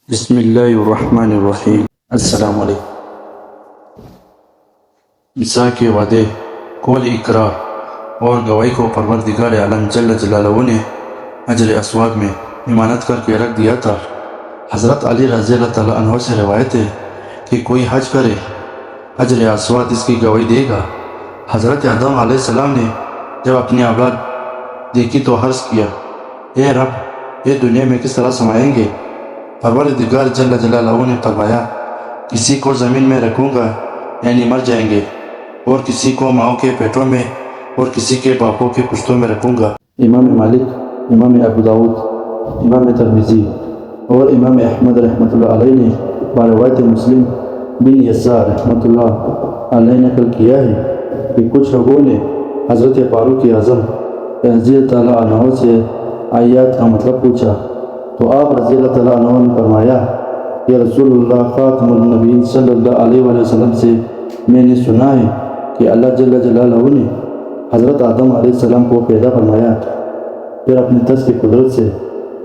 بسم اللہ الرحمن الرحیم۔ السلام علیکم۔ عیسیٰ کے وعدے، قول اقرار اور گواہی کو پروردگار عالم جل جلالہ نے حجر اسود میں امانت کر کے رکھ دیا تھا۔ حضرت علی رضی اللہ تعالیٰ عنہ سے روایت ہے کہ کوئی حج کرے، حجر اسود اس کی گواہی دے گا۔ حضرت آدم علیہ السلام نے جب اپنی اولاد دیکھی تو عرض کیا، اے رب، یہ دنیا میں کس طرح سمائیں گے؟ پروردگار جل جلالہ نے فرمایا، کسی کو زمین میں رکھوں گا یعنی مر جائیں گے، اور کسی کو ماؤں کے پیٹوں میں اور کسی کے باپوں کے پشتوں میں رکھوں گا۔ امام مالک، امام ابو داؤد، امام ترمذی اور امام احمد رحمۃ اللہ علیہ نے بروایت مسلم بن یسار رحمۃ اللہ علیہ نقل کیا ہے کہ کچھ لوگوں نے حضرت فاروق اعظم رضی اللہ تعالیٰ عنہ سے آیات کا مطلب پوچھا تو آپ رضی اللہ تعالیٰ عنہ نے فرمایا، یا رسول اللہ خاتم النبیین صلی اللہ علیہ وآلہ وسلم سے میں نے سنا ہے کہ اللہ جل جلالہ نے حضرت آدم علیہ السلام کو پیدا فرمایا، پھر اپنے دست کی قدرت سے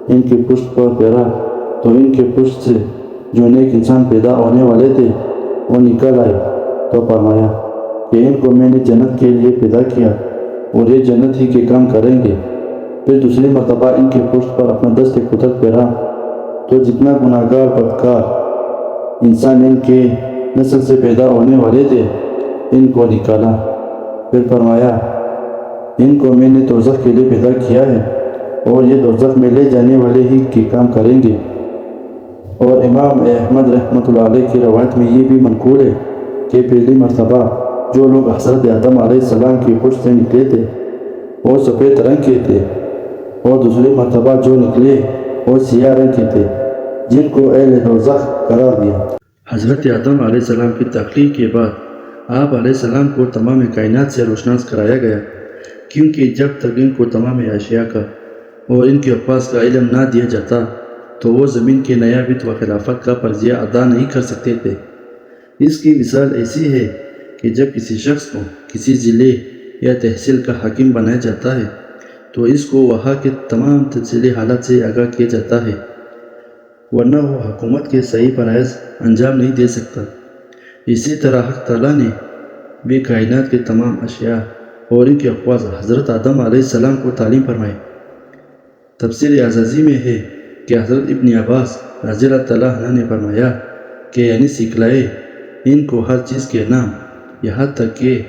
ان کی پشت پر پھیرا تو ان کے پشت سے جو نیک انسان پیدا ہونے والے تھے وہ نکل آئے، تو فرمایا کہ ان کو میں نے جنت کے لیے پیدا کیا اور یہ جنت ہی کے کام کریں گے۔ پھر دوسری مرتبہ ان کے پشت پر اپنا دست قدرت پھیرا تو جتنا گناہگار بدکار انسان ان کے نسل سے پیدا ہونے والے تھے ان کو نکالا۔ پھر فرمایا، ان کو میں نے دوزخ کے لیے پیدا کیا ہے اور یہ دوزخ میں لے جانے والے ہی کے کام کریں گے۔ اور امام احمد رحمۃ اللہ علیہ کی روایت میں یہ بھی منقول ہے کہ پہلی مرتبہ جو لوگ حضرت آدم علیہ السلام کی پشت سے نکلے تھے وہ سفید رنگ کے تھے، اور دوسری مرتبہ جو نکلے وہ سیاہ رنگ کے تھے جن کو اہل دوزخ قرار دیا۔ حضرت آدم علیہ السلام کی تخلیق کے بعد آپ علیہ السلام کو تمام کائنات سے روشناس کرایا گیا، کیونکہ جب تک ان کو تمام اشیاء کا اور ان کے الفاظ کا علم نہ دیا جاتا تو وہ زمین کے نیابت و خلافت کا فرضیہ ادا نہیں کر سکتے تھے۔ اس کی مثال ایسی ہے کہ جب کسی شخص کو کسی ضلع یا تحصیل کا حاکم بنایا جاتا ہے تو اس کو وہاں کے تمام تفصیلی حالات سے آگاہ کیا جاتا ہے، ورنہ وہ حکومت کے صحیح فرائض انجام نہیں دے سکتا۔ اسی طرح حق تعالیٰ نے بھی کائنات کے تمام اشیاء اور ان کے افواج حضرت آدم علیہ السلام کو تعلیم فرمائی۔ تفسیر اعزازی میں ہے کہ حضرت ابن عباس رضی اللہ تعالیٰ عنہ نے فرمایا کہ یعنی سکھلائے ان کو ہر چیز کے نام، یہاں تک کہ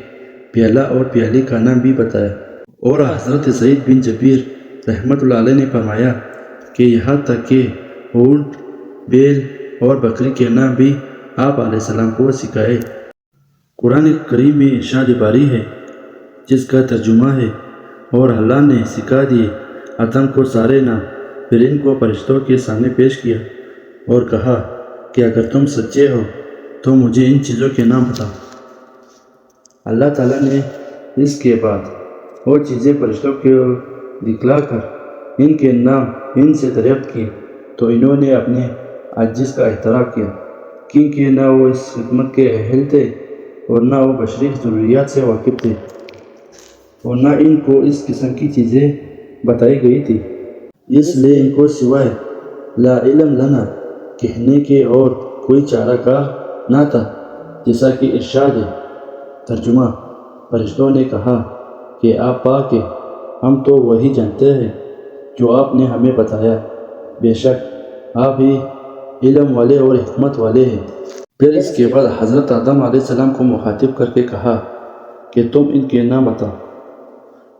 پیالہ اور پیالی کا نام بھی بتایا۔ اور حضرت سعید بن جبیر رحمۃ اللہ علیہ نے فرمایا کہ یہاں تک کہ اونٹ، بیل اور بکری کے نام بھی آپ علیہ السلام کو سکھائے۔ قرآن کریم میں ارشاد باری ہے جس کا ترجمہ ہے، اور اللہ نے سکھا دیے آدم کو سارے نام، پھر ان کو فرشتوں کے سامنے پیش کیا اور کہا کہ اگر تم سچے ہو تو مجھے ان چیزوں کے نام بتاؤ۔ اللہ تعالیٰ نے اس کے بعد وہ چیزیں فرشتوں کو دکھلا کر ان کے نام ان سے دریافت کیے تو انہوں نے اپنے عجز کا اعتراف کیا، کیونکہ نہ وہ اس خدمت کے اہل تھے اور نہ وہ بشری ضروریات سے واقف تھے، اور نہ ان کو اس قسم کی چیزیں بتائی گئی تھی، اس لیے ان کو سوائے لا علم لنا کہنے کے اور کوئی چارہ کار نہ تھا۔ جیسا کہ ارشاد ہے۔ ترجمہ: فرشتوں نے کہا کہ آپ پاک ہیں، ہم تو وہی جانتے ہیں جو آپ نے ہمیں بتایا، بے شک آپ ہی علم والے اور حکمت والے ہیں۔ پھر اس کے بعد حضرت آدم علیہ السلام کو مخاطب کر کے کہا کہ تم ان کے نام بتاؤ۔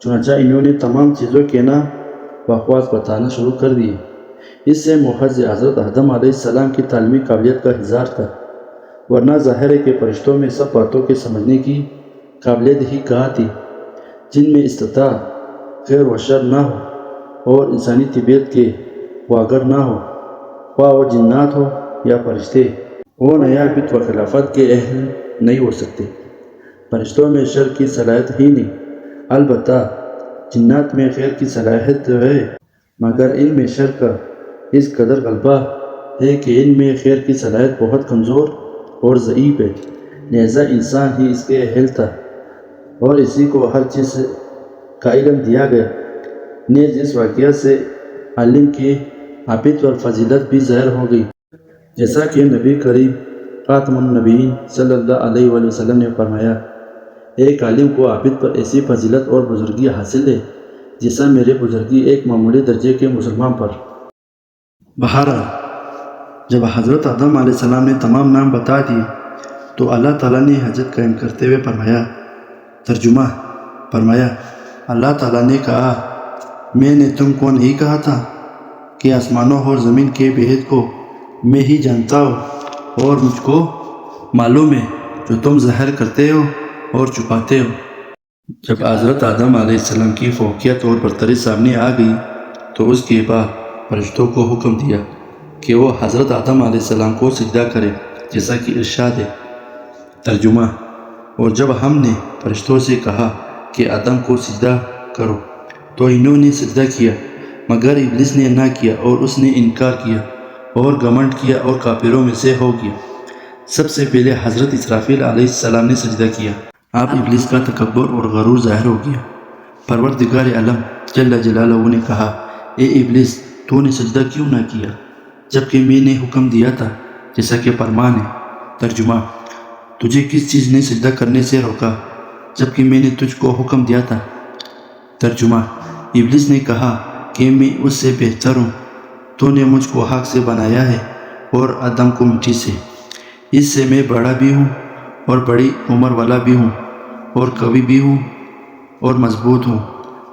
چنانچہ انہوں نے تمام چیزوں کے نام بخواص بتانا شروع کر دیے۔ اس سے محض حضرت آدم علیہ السلام کی تعلیمی قابلیت کا اظہار تھا، ورنہ ظاہر ہے کہ فرشتوں میں سب باتوں کے سمجھنے کی قابلیت ہی کہاں تھی۔ جن میں استطاعت خیر و شر نہ ہو اور انسانی طبیعت کے واگر نہ ہو، خواہ وہ جنات ہو یا فرشتے، وہ نیابت و خلافت کے اہل نہیں ہو سکتے۔ فرشتوں میں شر کی صلاحیت ہی نہیں، البتہ جنات میں خیر کی صلاحیت تو ہے، مگر ان میں شر کا اس قدر غلبہ ہے کہ ان میں خیر کی صلاحیت بہت کمزور اور ضعیف ہے، لہذا انسان ہی اس کے اہل تھا اور اسی کو ہر چیز کا علم دیا گیا۔ نیز اس واقعہ سے عالم کی عابد اور فضیلت بھی ظاہر ہو گئی۔ جیسا کہ نبی کریم خاتم النبیین صلی اللہ علیہ وآلہ وسلم نے فرمایا، ایک عالم کو عابد پر ایسی فضیلت اور بزرگی حاصل ہے جیسا میرے بزرگی ایک معمولی درجے کے مسلمان پر۔ بہرحال جب حضرت آدم علیہ السلام نے تمام نام بتا دیے تو اللہ تعالیٰ نے حجت قائم کرتے ہوئے فرمایا، ترجمہ فرمایا، اللہ تعالیٰ نے کہا، میں نے تم کو نہیں کہا تھا کہ آسمانوں اور زمین کے بحث کو میں ہی جانتا ہوں اور مجھ کو معلوم ہے جو تم ظاہر کرتے ہو اور چھپاتے ہو۔ جب حضرت آدم علیہ السلام کی فوقیت اور برتری سامنے آ گئی تو اس کے بعد فرشتوں کو حکم دیا کہ وہ حضرت آدم علیہ السلام کو سجدہ کرے جیسا کہ ارشاد ہے۔ ترجمہ، اور جب ہم نے فرشتوں سے کہا کہ آدم کو سجدہ کرو تو انہوں نے سجدہ کیا مگر ابلیس نے نہ کیا اور اس نے انکار کیا اور گھمنڈ کیا اور کافروں میں سے ہو گیا۔ سب سے پہلے حضرت اسرافیل علیہ السلام نے سجدہ کیا۔ اب ابلیس کا تکبر اور غرور ظاہر ہو گیا۔ پروردگار عالم جل جلالہ نے کہا، اے ابلیس، تو نے سجدہ کیوں نہ کیا جبکہ میں نے حکم دیا تھا جیسا کہ فرمان ہے۔ ترجمہ، تجھے کس چیز نے سجدہ کرنے سے روکا جبکہ میں نے تجھ کو حکم دیا تھا؟ ترجمہ، ابلیس نے کہا کہ میں اس سے بہتر ہوں، تو نے مجھ کو خاک سے بنایا ہے اور آدم کو مٹی سے، اس سے میں بڑا بھی ہوں اور بڑی عمر والا بھی ہوں اور قوی بھی ہوں اور مضبوط ہوں۔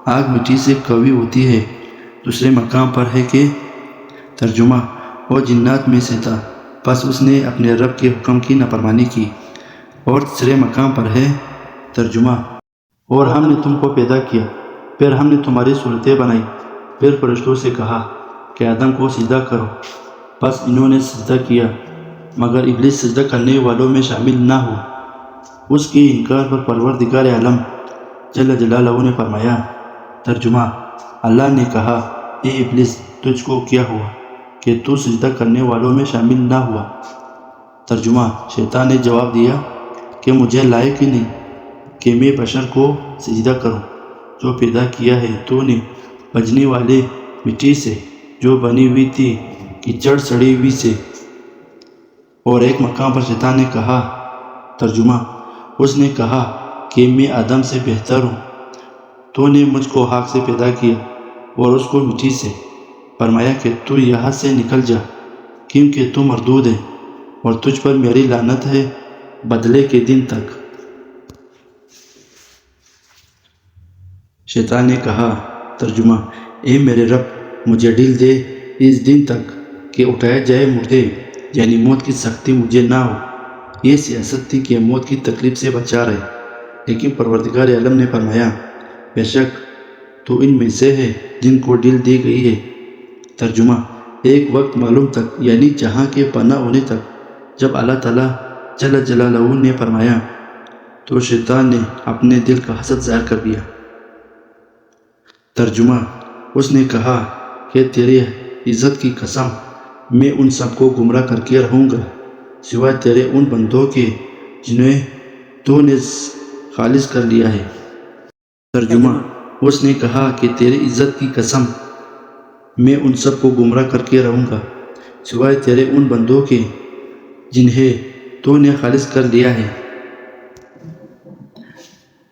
آگ مٹی سے قوی ہوتی ہے۔ دوسرے مقام پر ہے کہ ترجمہ، وہ جنات میں سے تھا بس اس نے اپنے رب کے حکم کی نافرمانی کی۔ اور تیسرے مقام پر ہے ترجمہ، اور ہم نے تم کو پیدا کیا، پھر ہم نے تمہاری صورتیں بنائی، پھر فرشتوں سے کہا کہ آدم کو سجدہ کرو، بس انہوں نے سجدہ کیا مگر ابلیس سجدہ کرنے والوں میں شامل نہ ہوا۔ اس کے انکار پر پروردگار عالم جل جلالہ نے فرمایا۔ ترجمہ، اللہ نے کہا، اے ابلیس، تجھ کو کیا ہوا کہ تو سجدہ کرنے والوں میں شامل نہ ہوا؟ ترجمہ، شیطان نے جواب دیا کہ مجھے لائق ہی نہیں کہ میں بشر کو سجدہ کروں جو پیدا کیا ہے تو نے بجنے والے مٹی سے جو بنی ہوئی تھی کیچڑ سڑی ہوئی سے۔ اور ایک مقام پر شیطان نے کہا، ترجمہ، اس نے کہا کہ میں آدم سے بہتر ہوں، تو نے مجھ کو خاک سے پیدا کیا اور اس کو مٹی سے۔ فرمایا کہ تو یہاں سے نکل جا کیونکہ تو مردود ہے اور تجھ پر میری لعنت ہے بدلے کے دن تک۔ شیطان نے کہا، ترجمہ، اے میرے رب، مجھے ڈھیل دے اس دن تک کہ اٹھائے جائے مردے، یعنی موت کی سختی مجھے نہ ہو۔ یہ سیاست تھی کہ موت کی تکلیف سے بچا رہے، لیکن پروردگار عالم نے فرمایا، بے شک تو ان میں سے ہے جن کو ڈھیل دی گئی ہے۔ ترجمہ، ایک وقت معلوم تک، یعنی جہاں کے فنا ہونے تک۔ جب اللہ تعالیٰ جل جلالہ نے فرمایا تو شیطان نے اپنے دل کا حسد ظاہر کر دیا۔ ترجمہ، اس نے کہا کہ تیری عزت کی قسم، میں ان سب کو گمراہ کر کے رہوں گا سوائے تیرے ان بندوں کے جنہیں تو نے خالص کر لیا ہے۔ ترجمہ، اس نے کہا کہ تیری عزت کی قسم، میں ان سب کو گمراہ کر کے رہوں گا سوائے تیرے ان بندوں کے جنہیں تو نے خالص کر لیا ہے۔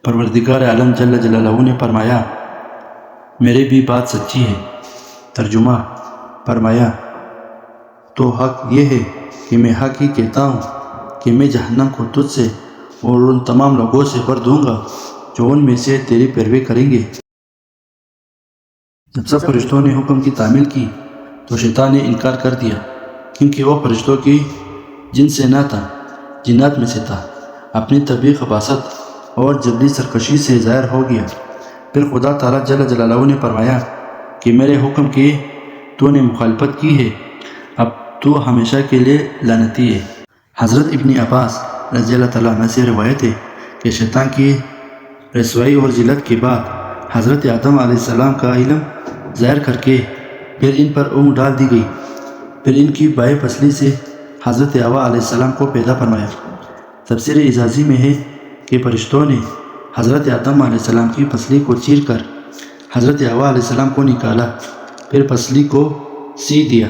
پروردگار عالم جل جلالہ نے فرمایا، میرے بھی بات سچی ہے۔ ترجمہ، فرمایا، تو حق یہ ہے کہ میں حق ہی کہتا ہوں کہ میں جہنم کو تجھ سے اور ان تمام لوگوں سے بھر دوں گا جو ان میں سے تیری پیروی کریں گے۔ جب سب فرشتوں نے حکم کی تعمیل کی تو شیطان نے انکار کر دیا کیونکہ وہ فرشتوں کی جن سے نہ تھا، جنات میں سے تھا۔ اپنی طبعی خباثت اور جبلی سرکشی سے ظاہر ہو گیا۔ پھر خدا تعالیٰ جل جلالہ نے فرمایا کہ میرے حکم کی تو نے مخالفت کی ہے، اب تو ہمیشہ کے لیے لعنتی ہے۔ حضرت ابن عباس رضی اللہ تعالیٰ عنہ سے روایت ہے کہ شیطان کی رسوائی اور ذلت کے بعد حضرت آدم علیہ السلام کا علم ظاہر کر کے پھر ان پر اونگ ڈال دی گئی، پھر ان کی بائیں پسلی سے حضرت حوا علیہ السلام کو پیدا فرمایا۔ تفسیر اعجازی میں ہے کہ فرشتوں نے حضرت آدم علیہ السلام کی پسلی کو چیر کر حضرت حوا علیہ السلام کو نکالا، پھر پسلی کو سی دیا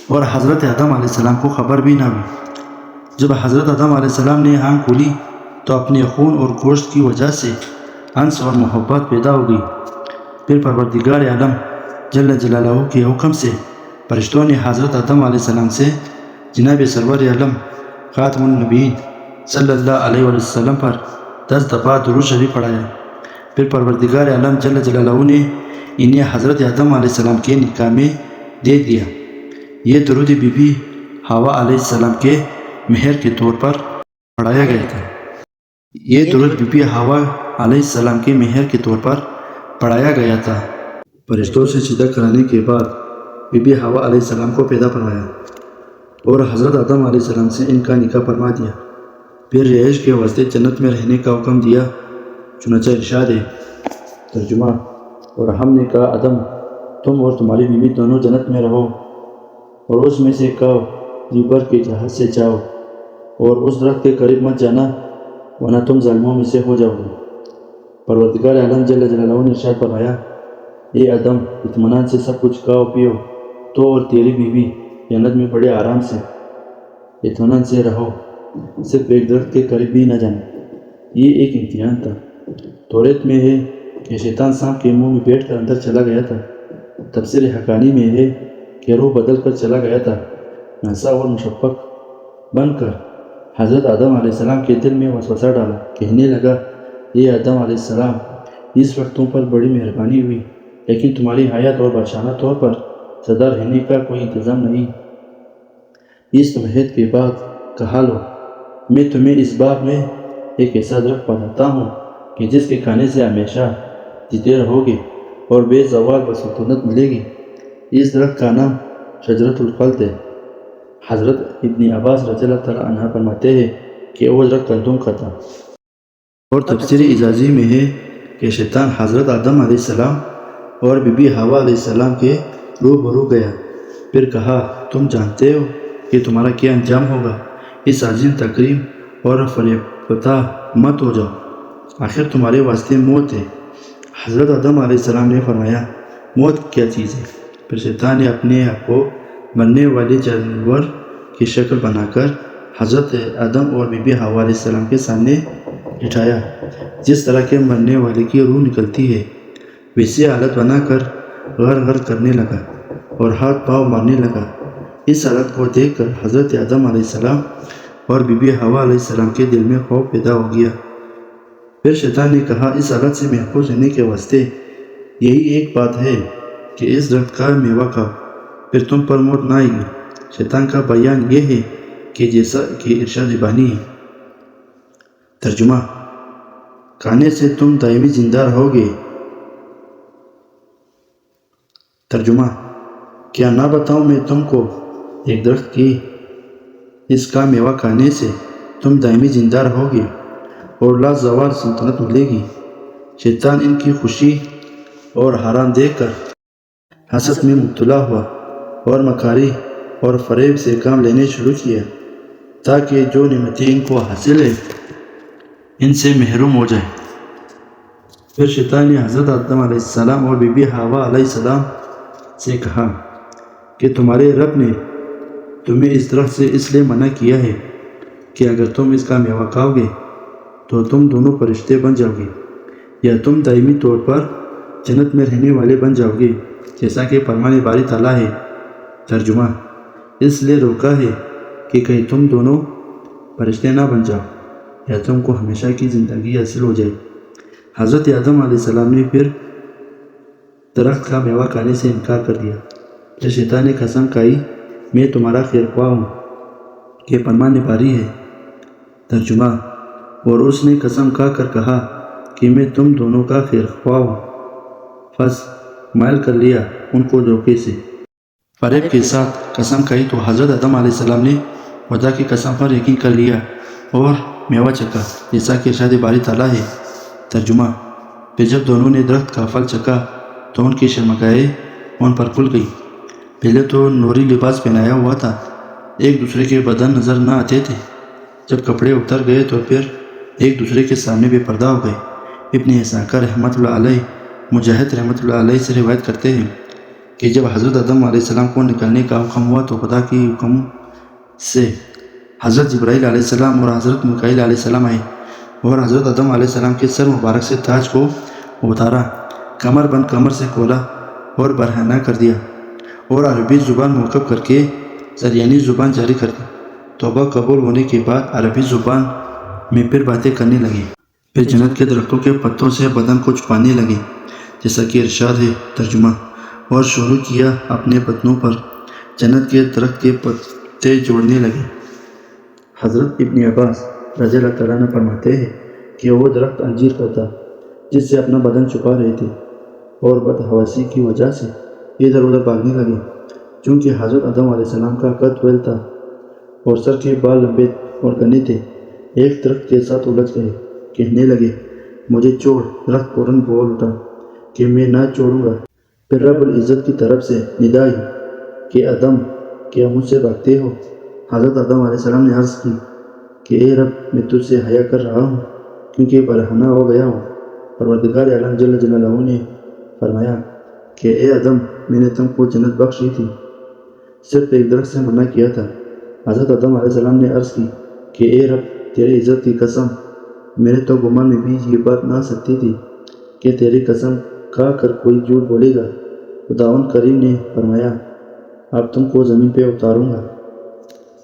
اور حضرت آدم علیہ السلام کو خبر بھی نہ ہوئی۔ جب حضرت آدم علیہ السلام نے آنکھ کھولی تو اپنے خون اور گوشت کی وجہ سے انس اور محبت پیدا ہو گئی۔ پھر پروردگار عالم جل جلالہ کے حکم سے فرشتوں نے حضرت آدم علیہ السلام سے جناب سرور عالم خاتم النبیین صلی اللہ علیہ وسلم پر 10 دفعہ درود شریف پڑھایا۔ پھر پروردگار عالم جل جلالہ نے انہیں حضرت آدم علیہ السلام کے نکاح میں دے دیا۔ یہ درود بی بی حوا علیہ السلام کے مہر کے طور پر پڑھایا گیا تھا۔ یہ درود بی بی حوا علیہ السلام کے مہر کے طور پر پڑھایا گیا تھا۔ فرشتوں سے سجدہ کرانے کے بعد بی بی حوا علیہ السلام کو پیدا فرمایا اور حضرت آدم علیہ السلام سے ان کا نکاح فرما دیا۔ پھر رہائش کے واسطے جنت میں رہنے کا حکم دیا۔ چنانچہ ارشاد ہے ترجمہ: اور ہم نے کہا آدم تم اور تمہاری بیوی دونوں جنت میں رہو اور اس میں سے کھاؤ جی بھر کے جہاز سے جاؤ اور اس درخت کے قریب مت جانا ورنہ تم ظالموں میں سے ہو جاؤ گے۔ پروردگار عالم جل جلالہ نے ارشاد فرمایا اے آدم اطمینان سے سب کچھ کھاؤ پیو، تو اور تیری بیوی جنت میں بڑے آرام سے اطمینان سے رہو، صرف ایک درخت کے قریب بھی نہ جانا۔ یہ ایک امتحان تھا۔ توریت میں ہے کہ شیطان سانپ کے منہ میں بیٹھ کر اندر چلا گیا تھا۔ تفسیر حقانی میں ہے کہ روح بدل کر چلا گیا تھا، ناسا اور مشفق بن کر حضرت آدم علیہ السلام کے دل میں وسوسہ ڈالا، کہنے لگا اے آدم علیہ السلام اس وقت تم پر بڑی مہربانی ہوئی، لیکن تمہاری حیات اور بادشاہانہ طور پر سدا رہنے کا کوئی انتظام نہیں۔ اس محنت کے بعد کہا لو میں تمہیں اس باغ میں ایک ایسا درخت بتاتا ہوں کہ جس کے کھانے سے ہمیشہ جیتے رہو گے اور بے زوال بسلطنت ملے گی۔ اس درخت کا نام شجرۃ الخلد ہے۔ حضرت ابن عباس رضی اللہ تعالیٰ عنہ فرماتے ہیں کہ وہ درخت گندم کا تھا۔ اور تفسیر اعجازی میں ہے کہ شیطان حضرت آدم علیہ السلام اور بی بی حوا علیہ السلام کے روبرو گیا، پھر کہا تم جانتے ہو کہ تمہارا کیا انجام ہوگا، اس عظیم تکریم اور فریفتہ مت ہو جاؤ، آخر تمہارے واسطے موت ہے۔ حضرت آدم علیہ السلام نے فرمایا موت کیا چیز ہے؟ پھر شیطان نے اپنے آپ کو مرنے والے جانور کی شکل بنا کر حضرت آدم اور بی بی حوا علیہ السلام کے سامنے بٹھایا۔ جس طرح کے مرنے والے کی روح نکلتی ہے ویسی حالت بنا کر غر غر کرنے لگا اور ہاتھ پاؤں مارنے لگا۔ اس حالت کو دیکھ کر حضرت آدم علیہ السلام اور بی بی حوا علیہ السلام کے دل میں خوف پیدا ہو گیا۔ پھر شیطان نے کہا اس حالت سے محفوظ رہنے کے واسطے یہی ایک بات ہے کہ اس درخت کا میوہ کھاؤ، پھر تم پر موت نہ آئے گی۔ شیطان کا بیان یہ ہے کہ جیسا کہ ارشاد بانی ہے ترجمہ: کھانے سے تم دائمی زندہ رہو گے۔ ترجمہ: کیا نہ بتاؤں میں تم کو ایک درخت کی، اس کا میوہ کھانے سے تم دائمی زندہ رہو گے اور لا زوال سلطنت ملے گی۔ شیطان ان کی خوشی اور حرام دیکھ کر حسد میں مبتلا ہوا اور مکاری اور فریب سے کام لینے شروع کیا تاکہ جو نعمتیں ان کو حاصل ہے ان سے محروم ہو جائے۔ پھر شیطان نے حضرت آدم علیہ السلام اور بی بی حوا علیہ السلام سے کہا کہ تمہارے رب نے تمہیں اس درخت سے اس لیے منع کیا ہے کہ اگر تم اس کا میوہ کھاؤ گے تو تم دونوں فرشتے بن جاؤ گے یا تم دائمی طور پر جنت میں رہنے والے بن جاؤ گے جیسا کہ فرمان باری تعالیٰ ہے۔ ترجمہ: اس لیے روکا ہے کہ کہیں تم دونوں فرشتے نہ بن جاؤ یا تم کو ہمیشہ کی زندگی حاصل ہو جائے۔ حضرت آدم علیہ السلام نے پھر درخت کا میوہ کھانے سے انکار کر دیا۔ پھر شیطان نے قسم کھائی میں تمہارا خیر خواہ ہوں کہ فرمان باری ہے۔ ترجمہ: اور اس نے قسم کھا کر کہا کہ میں تم دونوں کا خیر خواہ ہوں، پس مائل کر لیا ان کو دھوکے سے۔ فریب کے ساتھ قسم کھائی تو حضرت آدم علیہ السلام نے خدا کی قسم پر یقین کر لیا اور میوہ چکھا جیسا کہ ارشاد باری تعالیٰ ہے۔ ترجمہ: پھر جب دونوں نے درخت کا پھل چکھا تو ان کی شرمگاہیں ان پر کھل گئی۔ پہلے تو نوری لباس پہنایا ہوا تھا، ایک دوسرے کے بدن نظر نہ آتے تھے، جب کپڑے اتر گئے تو پھر ایک دوسرے کے سامنے بے پردہ ہو گئے۔ ابن اسحاق رحمۃ اللہ علیہ، مجاہد رحمۃ اللہ علیہ سے روایت کرتے ہیں کہ جب حضرت آدم علیہ السلام کو نکلنے کا حکم ہوا تو خدا کی حکم سے حضرت جبرائیل علیہ السلام اور حضرت میکائیل علیہ السلام آئے اور حضرت آدم علیہ السلام کے سر مبارک سے تاج کو اتارا، کمر بند کمر سے کھولا اور برہنہ کر دیا اور عربی زبان موقف کر کے سریانی زبان جاری کر دی۔ توبہ قبول ہونے کے بعد عربی زبان میں پھر باتیں کرنے لگے، پھر جنت کے درختوں کے پتوں سے بدن کو چھپانے لگے جیسا کہ ارشاد ہے۔ ترجمہ: اور شروع کیا اپنے بدنوں پر جنت کے درخت کے پتے جوڑنے لگے۔ حضرت ابن عباس رضی اللہ تعالیٰ عنہ فرماتے ہیں کہ وہ درخت انجیر کا تھا جس سے اپنا بدن چھپا رہے تھے اور بدحواسی کی وجہ سے ادھر ادھر بھاگنے لگے، چونکہ حضرت آدم علیہ السلام کا قد طویل تھا اور سر کے بال لمبے اور گھنے تھے۔ ایک درخت کے ساتھ الجھ گئے، کہنے لگے مجھے چھوڑ۔ درخت فوراً بول اٹھا کہ میں نہ چھوڑوں گا۔ پھر رب العزت کی طرف سے ندا آئی کہ آدم کیا مجھ سے بھاگتے ہو؟ حضرت آدم علیہ السلام نے عرض کی کہ اے رب میں تجھ سے حیا کر رہا ہوں کیونکہ برہنہ ہو گیا ہوں۔ پروردگار عالم جل جلالہ نے فرمایا کہ اے آدم میں نے تم کو جنت بخشی تھی، صرف ایک درخت سے منع کیا تھا۔ حضرت آدم علیہ السلام نے عرض کی کہ اے رب تیری عزت کی قسم، میرے تو گمان میں بھی یہ بات نہ آ سکتی تھی کہ تیری قسم کھا کر کوئی جھوٹ بولے گا۔ خداوند کریم نے فرمایا اب تم کو زمین پہ اتاروں گا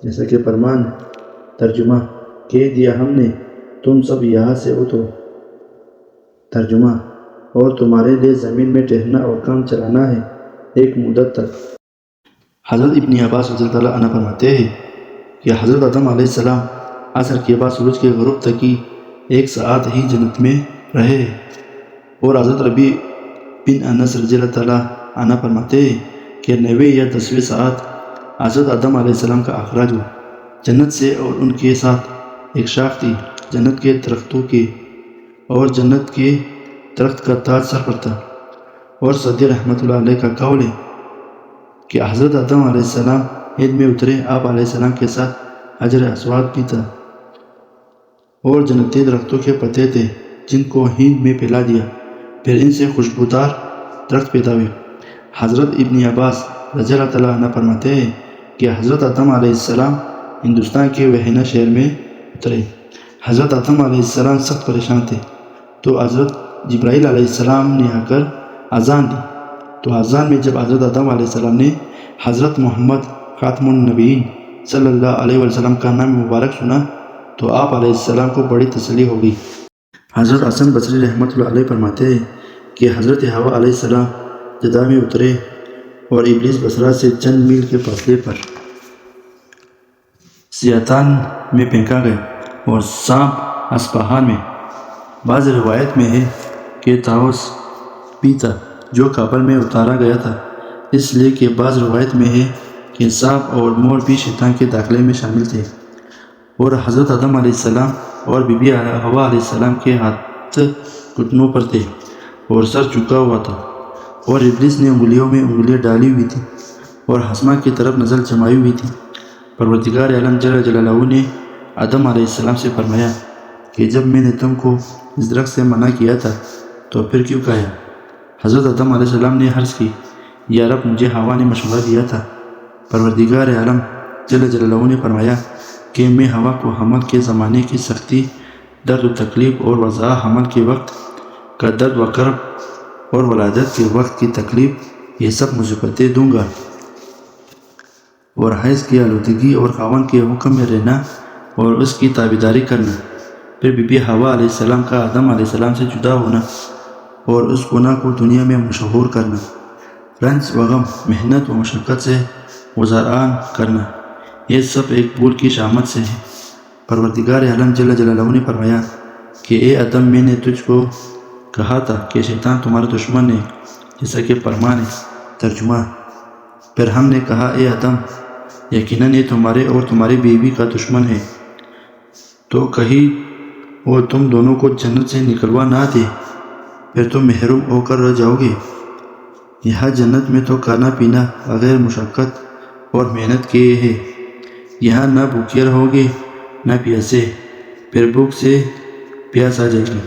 جیسا کہ فرمان۔ ترجمہ: کہہ دیا ہم نے تم سب یہاں سے اترو۔ ترجمہ: اور تمہارے لیے زمین میں ٹہرنا اور کام چلانا ہے ایک مدت تک۔ حضرت ابن عباس رضی اللہ عنہ فرماتے ہیں کہ حضرت آدم علیہ السلام عصر کے بعد سورج کے غروب تک کی 1 ساعت ہی جنت میں رہے، اور حضرت ربیع بن انس رضی اللہ تعالیٰ عنہ فرماتے ہیں کہ 9ویں یا 10ویں ساعت حضرت آدم علیہ السلام کا اخراج ہوا جنت سے، اور ان کے ساتھ ایک شاخ تھی جنت کے درختوں کے، اور جنت کے درخت کا تاج سر پر تھا۔ اور سعدی رحمۃ اللہ علیہ کا قول ہے کہ حضرت آدم علیہ السلام ہند میں اترے، آپ علیہ السلام کے ساتھ حجر اسود بھی تھا اور جنتی درختوں کے پتے تھے جن کو ہند میں پھیلا دیا، پھر ان سے خوشبودار درخت پیدا ہوئے۔ حضرت ابن عباس رضی اللہ تعالیٰ عنہ فرماتے ہیں کہ حضرت آدم علیہ السلام ہندوستان کے وہینہ شہر میں اترے۔ حضرت آدم علیہ السلام سخت پریشان تھے تو حضرت جبرائیل علیہ السلام نے آ کر اذان دی، تو اذان میں جب حضرت آدم علیہ السلام نے حضرت محمد خاتم النبیین صلی اللہ علیہ وسلم کا نام مبارک سنا تو آپ علیہ السلام کو بڑی تسلی ہو گئی۔ حضرت حسن بصری رحمۃ اللہ علیہ فرماتے ہیں کہ حضرت حوا علیہ السلام جدہ میں اترے اور ابلیس بصرہ سے چند میل کے فاصلے پر سیاتان میں پھینکا گیا، اور سانپ اصفہان میں۔ بعض روایت میں ہے کہ طاؤس بھی تھا جو کابل میں اتارا گیا تھا، اس لیے کہ بعض روایت میں ہے کہ سانپ اور مور بھی شیطان کے داخلے میں شامل تھے، اور حضرت آدم علیہ السلام اور بی بی حوا علیہ السلام کے ہاتھ گھٹنوں پر تھے اور سر جھکا ہوا تھا، اور ابلیس نے انگلیوں میں انگلیاں ڈالی ہوئی تھیں اور آسماں کی طرف نظر جمائی ہوئی تھی۔ پروردگار عالم جل جلالہ نے آدم علیہ السلام سے فرمایا کہ جب میں نے تم کو اس درخت سے منع کیا تھا تو پھر کیوں کھایا؟ حضرت آدم علیہ السلام نے عرض کی یا رب مجھے ہوا نے مشورہ دیا تھا۔ پروردگار عالم جل جلالہ نے فرمایا کہ میں ہوا کو حمل کے زمانے کی سختی، درد و تکلیف اور وضع حمل کے وقت کا درد و کرب اور ولادت کے وقت کی تکلیف، یہ سب مصیبتیں دوں گا، اور حیض کی آلودگی اور خاوند کے حکم میں رہنا اور اس کی تابعداری کرنا، پھر بی بی حوا علیہ السلام کا آدم علیہ السلام سے جدا ہونا اور اس گناہ کو دنیا میں مشہور کرنا، رنج و غم، محنت و مشقت سے گزاران کرنا، یہ سب ایک بھول کی شامت سے ہے۔ پروردگار عالم جل جلالہ نے فرمایا کہ اے آدم میں نے تجھ کو کہا تھا کہ شیطان تمہارا دشمن ہے جیسا کہ فرمان ہے۔ ترجمہ: پھر ہم نے کہا اے آدم یقیناً یہ تمہارے اور تمہاری بیوی کا دشمن ہے، تو کہیں وہ تم دونوں کو جنت سے نکلوا نہ دے، پھر تم محروم ہو کر رہ جاؤ گے۔ یہاں جنت میں تو کھانا پینا بغیر مشقت اور محنت کے ہے، یہاں نہ بھوکے رہو گے نہ پیاسے، پھر بھوک سے پیاس آ جائے گی۔